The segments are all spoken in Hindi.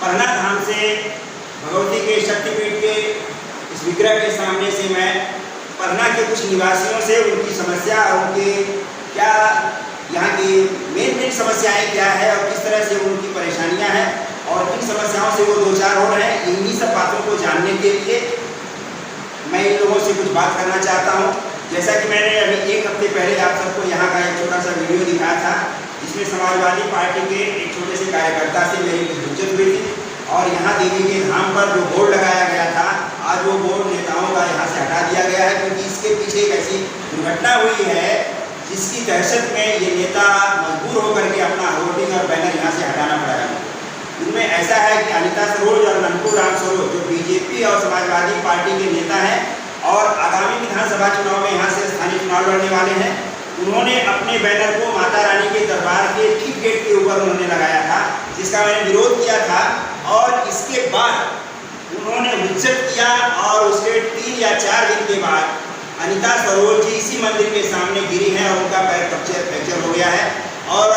पन्ना धाम से भगवती के शक्तिपीठ के इस विग्रह के सामने से मैं पन्ना के कुछ निवासियों से उनकी समस्या और उनके क्या यहाँ की मेन समस्याएं क्या है और किस तरह से उनकी परेशानियां हैं और किन समस्याओं से वो दो चार हो रहे हैं, इन्हीं सब बातों को जानने के लिए मैं इन लोगों से कुछ बात करना चाहता हूँ। जैसा कि मैंने अभी एक हफ्ते पहले आप सबको यहाँ का एक छोटा सा वीडियो दिखाया था, जिसमें समाजवादी पार्टी के एक छोटे से कार्यकर्ता से मेरी हुज्जत हुई थी और यहाँ देवी के धाम पर जो बोर्ड लगाया गया था, आज वो बोर्ड नेताओं का यहाँ से हटा दिया गया है, क्योंकि इसके पीछे एक ऐसी दुर्घटना हुई है जिसकी दहशत में ये नेता मजबूर होकर के अपना होर्डिंग और बैनर यहाँ से हटाना पड़ा है। उनमें ऐसा है कि अनिता सरोज और ननकू राम सरोज जो बीजेपी और समाजवादी पार्टी के नेता हैं और आगामी विधानसभा चुनाव में यहाँ से स्थानीय चुनाव लड़ने वाले हैं, उन्होंने अपने बैनर को माता रानी के दरबार के ठीक गेट के ऊपर उन्होंने लगाया था, जिसका मैंने विरोध किया था। और इसके बाद उन्होंने हुज्जत किया और उसके 3 या 4 दिन के बाद अनिता सरोज जी इसी मंदिर के सामने गिरी हैं और उनका पैर फ्रैक्चर हो गया है। और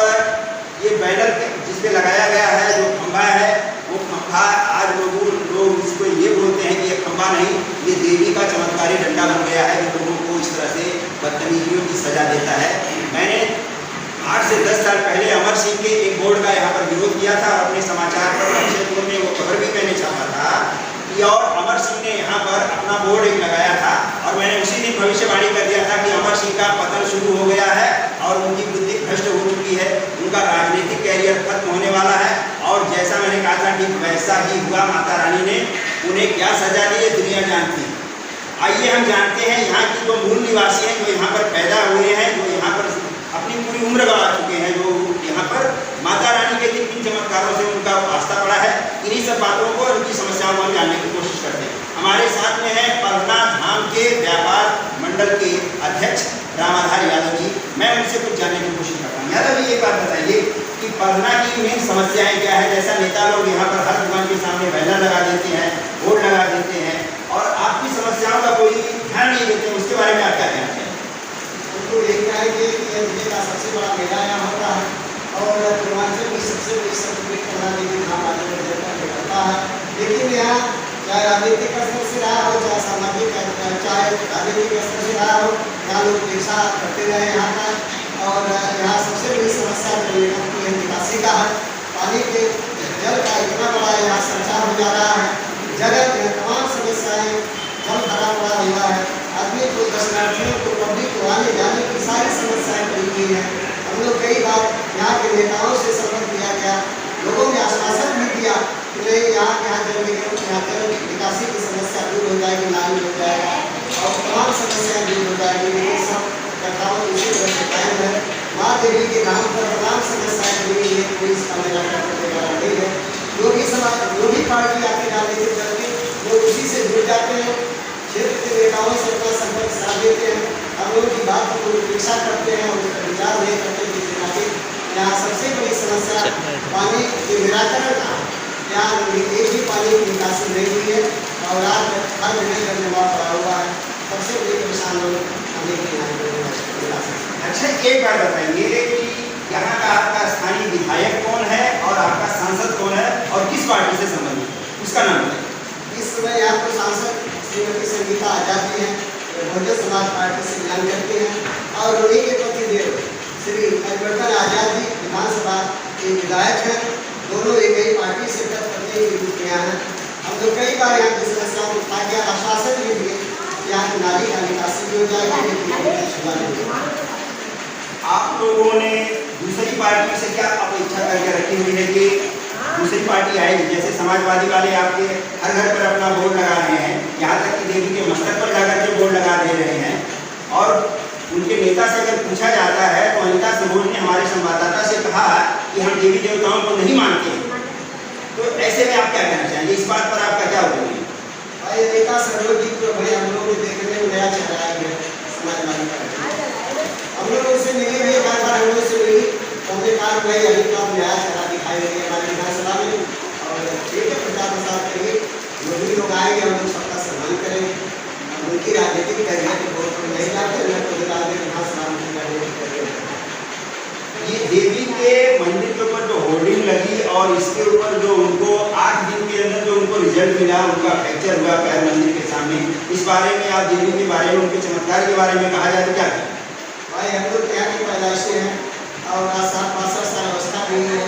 ये बैनर जिस पे लगाया गया है, जो खंभा है, वो खंभा आज लोग इसको ये बोलते हैं कि ये खंभा नहीं, ये देवी का चमत्कारी डंडा बन गया है जो लोगों को इस तरह से बदतमीजियों की सजा देता है। मैंने 8 से 10 साल पहले अमर सिंह के एक बोर्ड का यहाँ पर विरोध किया था और अपने समाचार पत्र क्षेत्रों में वो खबर भी मैंने छापा था कि और अमर सिंह ने यहाँ पर अपना बोर्ड एक लगाया था और मैंने उसी दिन भविष्यवाणी कर दिया था कि अमर सिंह का पतन शुरू हो गया है और उनकी बुद्धि भ्रष्ट हो चुकी है, उनका राजनीतिक कैरियर खत्म होने वाला है। और जैसा मैंने कहा था कि वैसा ही हुआ, माता रानी ने उन्हें क्या सजा दी है दुनिया जानती। आइए हम जानते हैं यहाँ की जो मूल निवासी हैं, जो यहाँ पर पैदा हुए हैं, जो यहाँ पर अपनी पूरी उम्र गवा चुके हैं, जो यहाँ पर माता रानी के किन चमत्कारों से उनका आस्था पड़ा है, इन्हीं सब बातों को और उनकी समस्याओं को जानने की कोशिश करते हैं। हमारे साथ में है पन्ना धाम के व्यापार मंडल के अध्यक्ष रामाधार यादव जी। मैं उनसे कुछ जानने की कोशिश करता हूँ। यादव जी, एक बात बताइए कि पन्ना की मेन समस्याएं क्या है? जैसा नेता लोग यहाँ पर हर दुकान के सामने बैनर लगा देते हैं, बोर्ड लगा देते हैं और आपकी समस्याओं का कोई ध्यान नहीं देते, उसके बारे में आप क्या कहना चाहिए? उनको ये क्या है कि ये जिले का सबसे बड़ा मेला यहाँ होता है और पूर्वांचल की सबसे बड़ी संस्कृति पन्ना देवी धाम आदि होता है। लेकिन यहाँ चाहे राजनीतिक स्तर से रहा हो, चाहे सामाजिक, चाहे राजनीतिक स्तर से रहा हो, यहाँ लोग पेशा करते रहे यहाँ का। और यहाँ सबसे बड़ी समस्या जो है निकासी का है। पानी के जल का इतना बड़ा यहाँ संचार हो जा रहा है, जगह में तमाम समस्याएं जल भरा पड़ा हुआ है। आदमी को, दर्शनार्थियों को, पब्लिक को आने जाने की सारी समस्याएं पड़ी हुई हैं। हम लोग कई बार यहाँ के नेताओं से संपर्क किया गया, लोगों ने आश्वासन भी दिया कि नहीं यहाँ जल निगम यहाँ जल निकासी की समस्या दूर हो जाएगी, नाली हो जाएगा और तमाम समस्याएं दूर हो जाएगी। लेकिन सब कथाओं इसी तरह से कायम है। माँ देवी के नाम पर तमाम समस्याएं जुड़ी हुई है, कोई इसका निराकरण करने वाला नहीं है। जो भी पार्टी आके राजनीतिक दल के लोग उसी से जुड़ जाते हैं, क्षेत्र के नेताओं से अपना संपर्क साध देते हैं, हम लोगों की बात को उपेक्षा करते हैं और उसका विचार नहीं करते। जिससे नागरिक यहाँ सबसे बड़ी समस्या पानी के निराकरण का, यहाँ एक भी पानी की निकासी नहीं हुई है और आज हर महीने का निर्माण पड़ा हुआ है। सबसे बड़ी परेशान लोग हमें अच्छा, एक बात बताइए कि यहाँ का आपका स्थानीय विधायक कौन है और आपका सांसद कौन है और किस पार्टी से संबंधित है, उसका नाम बताइए। इस समय यहाँ पर सांसद श्रीमती संगीता आजाद जी हैं, बहुजन समाज पार्टी से ज्ञान करते हैं और उन्हीं के पतिदेव श्री हरिवर्धन आजाद जी विधानसभा के विधायक हैं। दोनों एक ही पार्टी से करते हैं। हम लोग कई बार यहाँ की समस्याओं को उठा के आश्वासन भी दिए, यहाँ की नाली का निकासी भी हो जाएगी। आप लोगों ने दूसरी पार्टी से क्या अपेक्षा करके रखी हुई है कि दूसरी पार्टी आएगी? जैसे समाजवादी वाले आपके हर घर पर अपना बोर्ड लगा रहे हैं, यहाँ तक कि देवी के मस्तक पर जाकर के बोर्ड लगा दे रहे हैं और उनके नेता से अगर पूछा जाता है तो अनिता सरोज ने हमारे संवाददाता से कहा कि हम देवी देवताओं को नहीं मानते हैं। तो ऐसे में आप क्या कहना चाहेंगे? इस बात पर आपका क्या होगा? भाई अनिता सरोज जी को भाई हम लोग देखने में नया चेहरा है समाजवादी पार्टी। हम लोग उनसे मिले भी एक बार हम लोग से मिली, हमने कहा भाई अभी तो आप नया चेहरा दिखाई देंगे हमारे विधानसभा में और ठीक है, प्रचार प्रसार करिए, जो भी लोग आएंगे हम लोग सबका सम्मान करेंगे। उनकी राजनीतिक कैरियर को बहुत नहीं जाते, मैं तो विधानसभा में ये देवी के मंदिर के ऊपर जो होर्डिंग लगी और इसके ऊपर जो उनको 8 रिजल्ट मिला, उनका फ्रैक्चर हुआ पैर मंदिर के सामने। इस बारे में आप देवी के बारे में, उनके चमत्कार के बारे में कहा जाए तो क्या है? भाई हम लोग यहाँ की पैदाइशी हैं और 62 साल अवस्था भी है।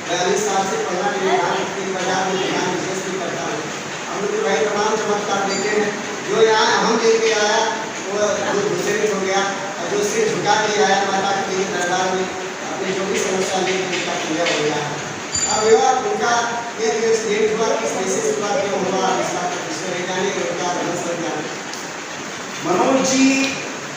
42 साल से पढ़ना नहीं बाजार में ध्यान विशेष नहीं करता हूँ। हम लोग भाई तमाम चमत्कार देखे हैं। जो यहाँ हम लेके आया वो दूसरे हो गया, और जो सिर झुका के आया माता के दरबार में अपनी जो भी समस्या लेकर उसका पूरा हो गया। अब यह उनका ये जो एक्सीडेंट हुआ किस वजह से हुआ, क्यों हुआ, इसका ईश्वर ही जाने, उनका रहस्य जाने। मनोज जी,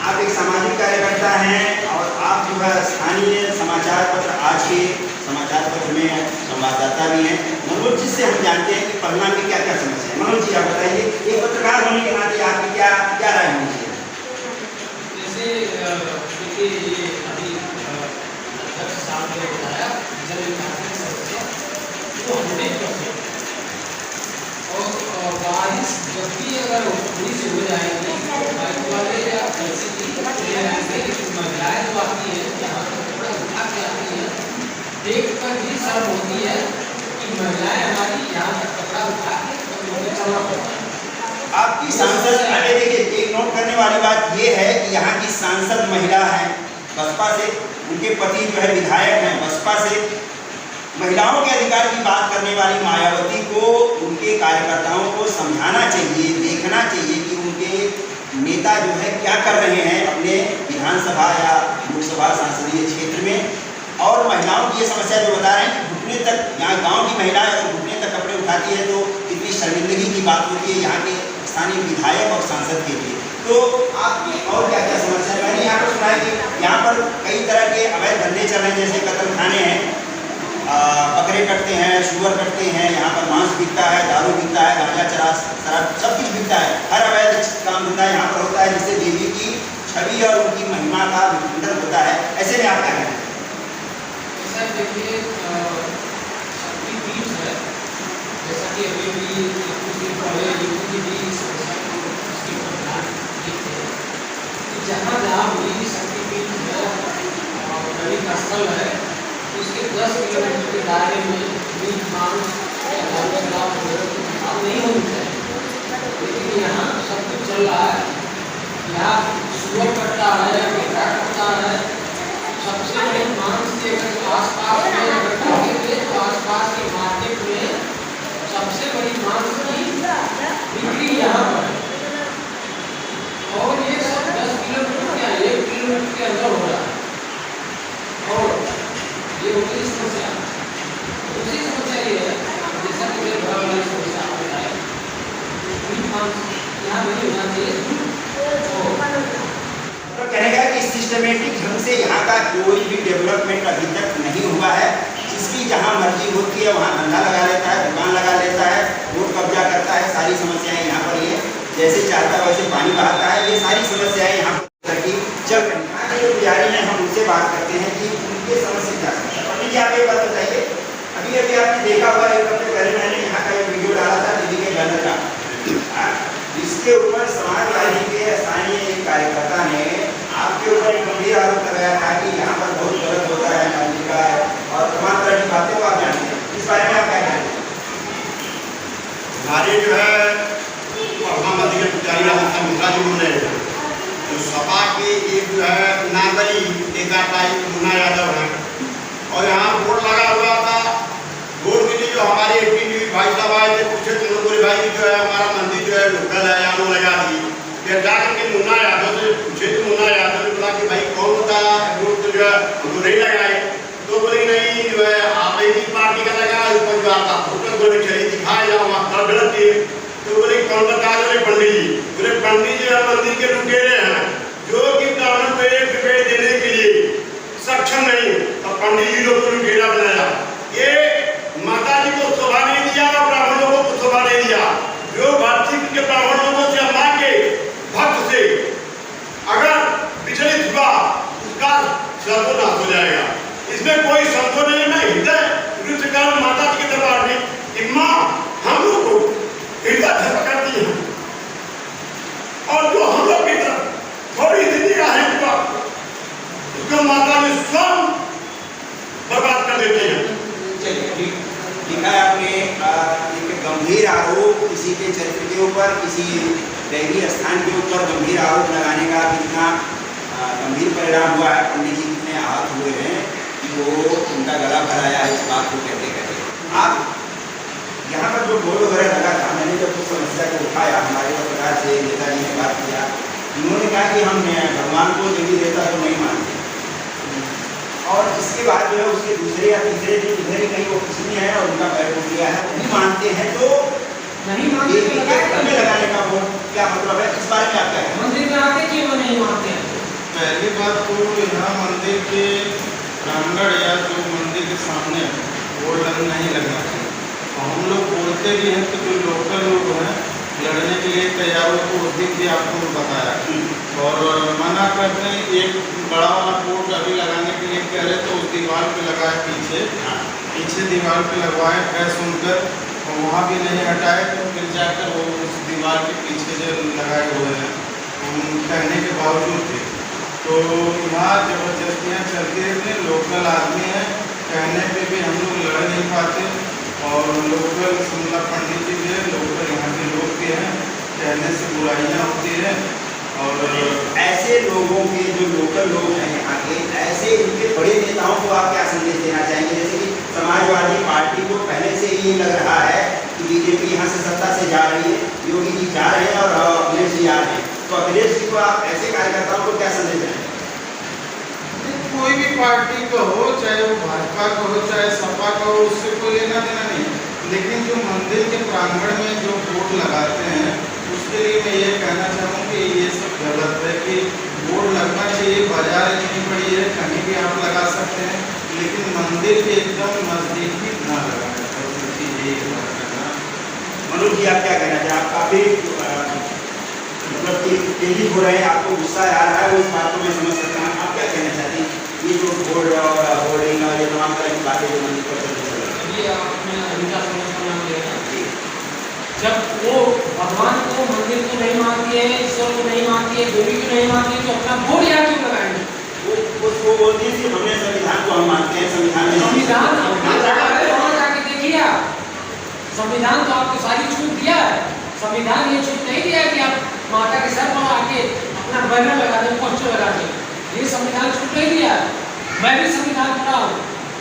आप एक सामाजिक कार्यकर्ता हैं और आप जो है स्थानीय समाचार पत्र आज के समाचार पत्र में संवाददाता भी हैं। मनोज जी से हम जानते हैं कि पन्ना में क्या क्या समस्या है। मनोज जी आप बताइए, एक पत्रकार होने के नाते आपकी क्या क्या राय होनी चाहिए? जैसे देखिए ये अभी अध्यक्ष साहब ने बताया जल निकासी समस्या वो 100% और बारिश जब भी अगर थोड़ी सी हो जाएगी बाइक वाले या ऐसी महिलाएं जो आती हैं यहाँ पर कपड़ा उठा के आती हैं, देख कर भी शर्म होती है कि महिलाएं हमारी यहाँ पर कपड़ा उठा के चलना पड़ता है। आपकी सांसद, आगे देखिए, एक नोट करने वाली बात ये है कि यहाँ की सांसद महिला है बसपा से, उनके पति जो है विधायक हैं बसपा से। महिलाओं के अधिकार की बात करने वाली मायावती को उनके कार्यकर्ताओं को समझाना चाहिए, देखना चाहिए कि उनके नेता जो है क्या कर रहे हैं अपने विधानसभा या लोकसभा संसदीय क्षेत्र में। और महिलाओं की ये समस्या जो बता रहे हैं कि घुटने तक, यहाँ गांव की महिला अगर घुटने तक कपड़े उठाती है तो कितनी शर्मिंदगी की बात होती है यहाँ के स्थानीय विधायक और सांसद के लिए। तो आपकी और क्या क्या समस्या है? मैंने यहाँ पर सुना है कि यहाँ पर कई तरह के अवैध धंधे चल रहे हैं, जैसे कतल खाने हैं, बकरे कटते हैं, शुगर कटते हैं, यहाँ पर मांस बिकता है, दारू बिकता है, गांजा चरास शराब सब कुछ बिकता है। हर अवैध काम धंधा यहाँ पर होता है, जिससे देवी की छवि और उनकी महिमा का विखंडन होता है। ऐसे में आप क्या कहें? सर देखिए शक्तिपीठ है, जैसा कि अभी भी कुछ दिन पहले यूपी की भी समस्या को उसके प्रधान देखते हैं कि जहाँ जहाँ हुई शक्तिपीठ है और नदी का स्थल है उसके 10 किलोमीटर के दायरे में मीट मांस नहीं होनी चाहिए। लेकिन यहाँ सब कुछ चल रहा है, यहाँ सुअर कटता है, बेटा कटता है। सबसे बड़ी मांस के आसपास में अगर देखेंगे तो आसपास के मार्केट में सबसे बड़ी मांस की बिक्री यहाँ पर है और ये सब 10 किलोमीटर या 1 किलोमीटर के अंदर हो रहा है। और ये होती समस्या। दूसरी समस्या ये है, जैसा कि मेरे बड़ा वाली समस्या आप बताए, यहाँ नहीं होना चाहिए। तो कहने का कि सिस्टमेटिक ढंग से यहाँ का कोई भी डेवलपमेंट अभी तक नहीं हुआ है। जिसकी जहाँ मर्जी होती है वहाँ धंधा लगा लेता है, दुकान लगा लेता है, रोड कब्जा करता है। सारी समस्याएं यहाँ पर ये जैसे चाहता है वैसे पानी बहाता है। ये सारी समस्याएं यहाँ पर चल रही हैं। जो पुजारी हैं हम उनसे बात करते हैं कि उनके समस्या क्या है। पंडित जी आप एक बात बताइए, अभी अभी आपने देखा हुआ एक हफ्ते पहले मैंने यहाँ का एक वीडियो डाला था दीदी के बैनर का, इसके ऊपर समाजवादी के स्थानीय एक कार्यकर्ता ने आपके ऊपर एक गंभीर आरोप लगाया था कि यहाँ पर बहुत गलत होता है मंदिर का और तमाम तरह की बातें को आप जानते हैं। इस बारे में आप क्या कहते हैं? हमारे जो है प्रधानमंत्री के पुजारी मिश्रा जी बोले जो सपा के एक जो है नागरी नेता टाइप मुन्ना यादव है और यहाँ बोर्ड लगा हुआ था। बोर्ड के लिए जो हमारे भाई साहब आए थे पूछे तुम लोग बोले भाई जो है हमारा मंदिर जो है लोकल है यहाँ लगा दी। फिर जाकर के मुन्ना यादव से पूछे तो मुन्ना यादव ने बोला कि भाई कौन सा बोर्ड तो जो है हमको नहीं लगाए। तो बोले नहीं जो है आप एक ही पार्टी का लगा ऊपर जो आपका फोटो बोले चलिए दिखाए जाओ आप तब गलत थे। तो बोले कौन बता बोले पंडित जी। बोले पंडित जी मंदिर के लुटेरे हैं जो कि ब्राह्मण को 1 रुपये देने के लिए सक्षम नहीं, तो पंडित जी लोग को लुटेरा बनाया। ये माता जी को शोभा नहीं दिया और ब्राह्मण लोगों को शोभा नहीं दिया। जो भारतीय के ब्राह्मण लोगों से माँ के भक्त से अगर विचलित हुआ उसका सर्वनाश हो जाएगा। इसमें कोई संशय नहीं। मैं हृदय माता जी के दरबार में कि माँ हम लोग को हृदय धर्म करती है और जो हम लोग की तरफ थोड़ी सी निगाह है उसको माता जी स्वयं बर्बाद कर देते हैं। चलिए लिखा है आपने एक गंभीर आरोप किसी के चरित्र के ऊपर, किसी दैवीय स्थान के ऊपर गंभीर आरोप लगाने का कितना गंभीर परिणाम हुआ है। पंडित जी कितने आहत हुए हैं कि वो उनका गला भराया है इस बात को कहते कहते। आप यहाँ पर जो बोर्ड वगैरह लगा था, मैंने जब उस समस्या को उठाया, हमारे पत्रकार से नेताजी ने बात किया, उन्होंने कहा कि हम भगवान को देवी देवता को नहीं मानते। और इसके बाद जो है उसके दूसरे या तीसरे दिन इधर ही कहीं वो किसी ने है और उनका पैर टूट गया है, वो नहीं मानते हैं तो नहीं मानते तो लगाने का वो क्या मतलब है, इस बारे में आप क्या कहें? मंदिर में आके क्यों नहीं मानते हैं? पहली बात तो यहाँ मंदिर के प्रांगण या जो मंदिर के सामने बोर्ड नहीं लगना चाहिए। हम लोग बोलते भी हैं कि जो लोकल लोग हैं लड़ने के लिए तैयार हो, तो उस दिन भी आपको बताया और मना करते हैं। एक बड़ा वाला बोर्ड अभी लगाने के लिए कह रहे तो उस दीवार पे लगा है, पीछे दीवार पे लगवाए, कह सुनकर वहाँ भी नहीं हटाए, तो फिर जाकर वो उस दीवार के पीछे जो लगाए हुए हैं हम कहने के बावजूद भी तो यहाँ जबरदस्तियाँ चलती रहती हैं। लोकल आदमी हैं, कहने पे भी हम लोग लड़ नहीं पाते और लोकल मतलब पंडित जी भी हैं, लोकल यहाँ के लोग भी हैं, कहने से बुराइयाँ होती हैं। और ऐसे लोगों के जो लोकल लोग हैं यहाँ के, ऐसे इनके बड़े नेताओं को आप क्या संदेश देना चाहेंगे? जैसे कि समाजवादी पार्टी को पहले से ये लग रहा है कि बीजेपी यहाँ से सत्ता से जा रही है, योगी जी जा रहे हैं और अखिलेश जी आ रहे हैं, तो अखिलेश जी को आप ऐसे कार्यकर्ताओं को क्या संदेश दें? कोई भी पार्टी का हो, चाहे वो भाजपा का हो चाहे सपा का हो, उससे कोई लेना देना नहीं है। लेकिन जो मंदिर के प्रांगण में जो बोर्ड लगाते हैं उसके लिए मैं ये कहना चाहूँ कि ये सब गलत है कि बोर्ड लगना चाहिए। बाजार इतनी बड़ी है, कहीं भी आप लगा सकते हैं, लेकिन मंदिर के एकदम नज़दीक भी ना लगाना चाहिए। मनोज जी आप क्या कहना चाहिए? आप काफ़ी मतलब कि तेजी हो रहे हैं, आपको गुस्सा आ रहा है, उस बात को मैं समझ सकता हूँ। आप क्या कहना चाहती हैं? ये जो बोर्ड और होर्डिंग और ये तमाम तरह की बातें जो मंदिर पर चल रही हैं, ये आपने उनका समस्या नाम लेना, जब वो भगवान को, मंदिर को नहीं मानती है, ईश्वर को नहीं मानती है, देवी को नहीं मानती है, तो अपना बोर्ड यहाँ क्यों लगाएंगे? वो बोलती है कि हमने संविधान को हम मानते हैं, संविधान में संविधान वहाँ जाके देखिए आप, संविधान तो आपको सारी छूट दिया है। संविधान ये छूट नहीं दिया कि आप माता के सर पर आके अपना बैनर लगा दें, पोस्टर लगा दें, ये संविधान छूट नहीं दिया। मैं भी संविधान पढ़ा हूँ,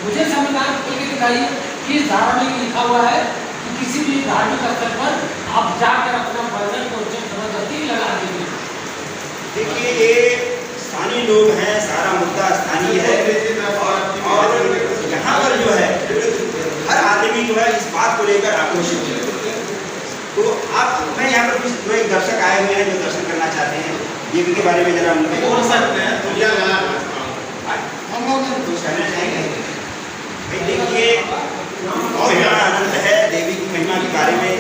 मुझे संविधान खोल के दिखाइए कि इस धारा में लिखा हुआ है कि किसी भी धार्मिक स्थल पर आप जाकर अपना बैनर पोस्टर जबरदस्ती लगा दीजिए। देखिए ये स्थानीय लोग हैं, सारा मुद्दा स्थानीय है और यहाँ पर जो है हर आदमी जो है इस बात को लेकर आक्रोशित है। तो आप, मैं यहाँ पर कुछ एक दर्शक आए हुए हैं जो दर्शन करना चाहते हैं, देवी के बारे में जरा उनके बोल सकते हैं तो क्या हम लोग कुछ कहना चाहेंगे? भाई देखिए बहुत बड़ा आनंद है देवी की महिमा के बारे में,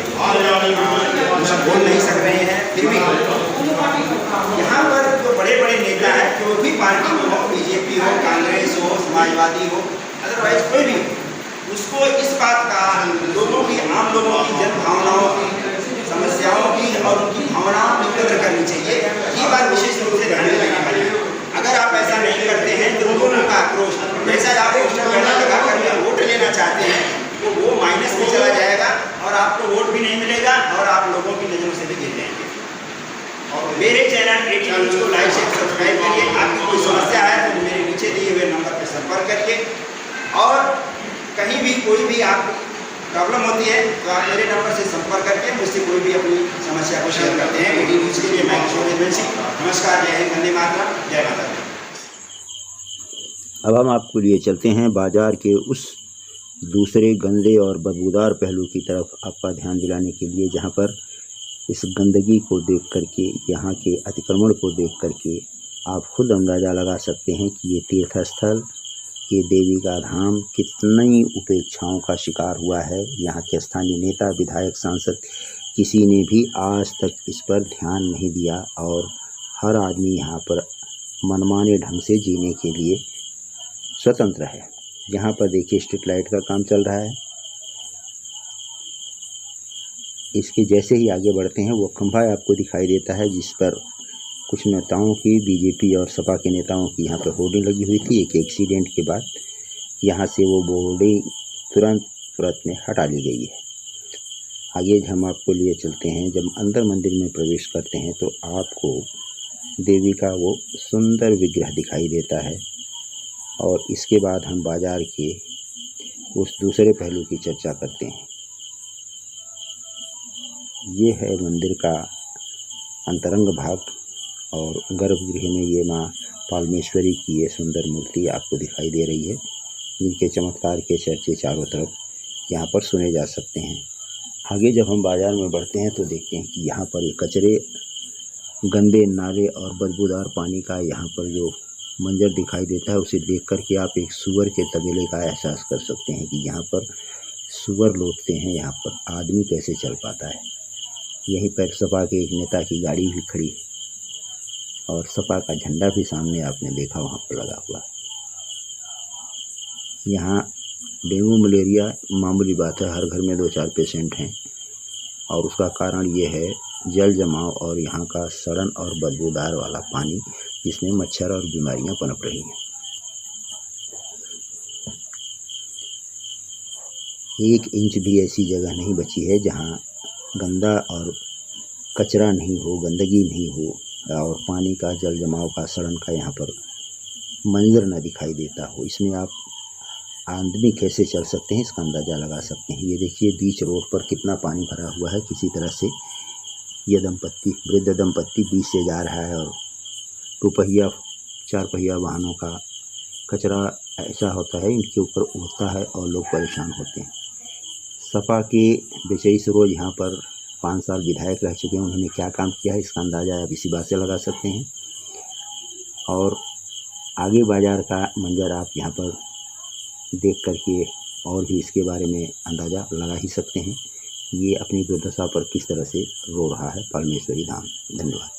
हम सब बोल नहीं सक रहे हैं, फिर भी यहाँ पर जो बड़े बड़े नेता हैं, जो भी पार्टी में हो, बीजेपी हो, कांग्रेस हो, समाजवादी हो, अदरवाइज कोई भी, उसको इस बात का लोगों की, आम लोगों की जन भावनाओं की, समस्याओं की और उनकी भावनाओं की कदर करनी चाहिए। ये बात विशेष रूप से ध्यान में रखनी चाहिए। अगर आप ऐसा नहीं करते हैं तो लोगों का आक्रोश, जैसा आप पोस्टर बैनर लगा कर वोट लेना चाहते हैं, तो वो माइनस में चला जाएगा और आपको वोट भी नहीं मिलेगा और आप लोगों की नज़रों से भी गिर जाएंगे। और मेरे चैनल AT न्यूज़ को लाइक शेयर सब्सक्राइब करिए। आपकी कोई समस्या है तो मेरे नीचे दिए हुए नंबर पर संपर्क करिए और कहीं भी कोई भी आप प्रॉब्लम होती है तो आप मेरे नंबर से संपर्क करके मुझसे कोई भी अपनी समस्या को शेयर करते हैं। AT न्यूज़ के लिए मैं किशोर सिंह, नमस्कार, जय हिंद, वंदे मातरम, जय माता दी। अब हम आपको लिए चलते हैं बाजार के उस दूसरे गंदे और बदबूदार पहलू की तरफ आपका ध्यान दिलाने के लिए, जहां पर इस गंदगी को देख करके, यहाँ के अतिक्रमण को देख करके आप खुद अंदाज़ा लगा सकते हैं कि ये तीर्थ स्थल, ये देवी का धाम कितनी उपेक्षाओं का शिकार हुआ है। यहाँ के स्थानीय नेता, विधायक, सांसद किसी ने भी आज तक इस पर ध्यान नहीं दिया और हर आदमी यहाँ पर मनमाने ढंग से जीने के लिए स्वतंत्र है। यहाँ पर देखिए स्ट्रीट लाइट का काम चल रहा है। इसके जैसे ही आगे बढ़ते हैं वो खंभा आपको दिखाई देता है जिस पर कुछ नेताओं की, बीजेपी और सपा के नेताओं की यहाँ पर होर्डिंग लगी हुई थी। एक एक्सीडेंट के बाद यहाँ से वो बोर्डिंग तुरंत में हटा ली गई है। आगे हम आपको लिए चलते हैं। जब अंदर मंदिर में प्रवेश करते हैं तो आपको देवी का वो सुंदर विग्रह दिखाई देता है। और इसके बाद हम बाजार के उस दूसरे पहलू की चर्चा करते हैं। ये है मंदिर का अंतरंग भाग और गर्भगृह में ये माँ पालमेश्वरी की ये सुंदर मूर्ति आपको दिखाई दे रही है, जिनके चमत्कार के चर्चे चारों तरफ यहाँ पर सुने जा सकते हैं। आगे जब हम बाज़ार में बढ़ते हैं तो देखते हैं कि यहाँ पर ये कचरे, गंदे नाले और बदबूदार पानी का यहाँ पर जो मंजर दिखाई देता है, उसे देख कर के आप एक सूअर के तबेले का एहसास कर सकते हैं कि यहाँ पर सूअर लौटते हैं, यहाँ पर आदमी कैसे चल पाता है। यहीं पर सपा के एक नेता की गाड़ी भी खड़ी और सपा का झंडा भी सामने आपने देखा वहाँ पर लगा हुआ। यहाँ डेंगू मलेरिया मामूली बात है, हर घर में 2-4 पेशेंट हैं और उसका कारण ये है जल जमाव और यहाँ का सड़न और बदबूदार वाला पानी, जिसमें मच्छर और बीमारियाँ पनप रही हैं। 1 इंच भी ऐसी जगह नहीं बची है जहाँ गंदा और कचरा नहीं हो, गंदगी नहीं हो और पानी का जल जमाव का सड़न का यहाँ पर मंजर न दिखाई देता हो। इसमें आप आदमी कैसे चल सकते हैं इसका अंदाज़ा लगा सकते हैं। ये देखिए बीच रोड पर कितना पानी भरा हुआ है। किसी तरह से ये वृद्ध दंपत्ति बीच से जा रहा है और 2 पहिया 4 पहिया वाहनों का कचरा ऐसा होता है, इनके ऊपर उड़ता है और लोग परेशान होते हैं। सपा के विजयी सरोज यहाँ पर 5 साल विधायक रह चुके हैं। उन्होंने क्या काम किया है इसका अंदाज़ा आप इसी बात से लगा सकते हैं। और आगे बाज़ार का मंजर आप यहाँ पर देख करके और भी इसके बारे में अंदाज़ा लगा ही सकते हैं। ये अपनी दुर्दशा पर किस तरह से रो रहा है पालमेश्वरी धाम। धन्यवाद।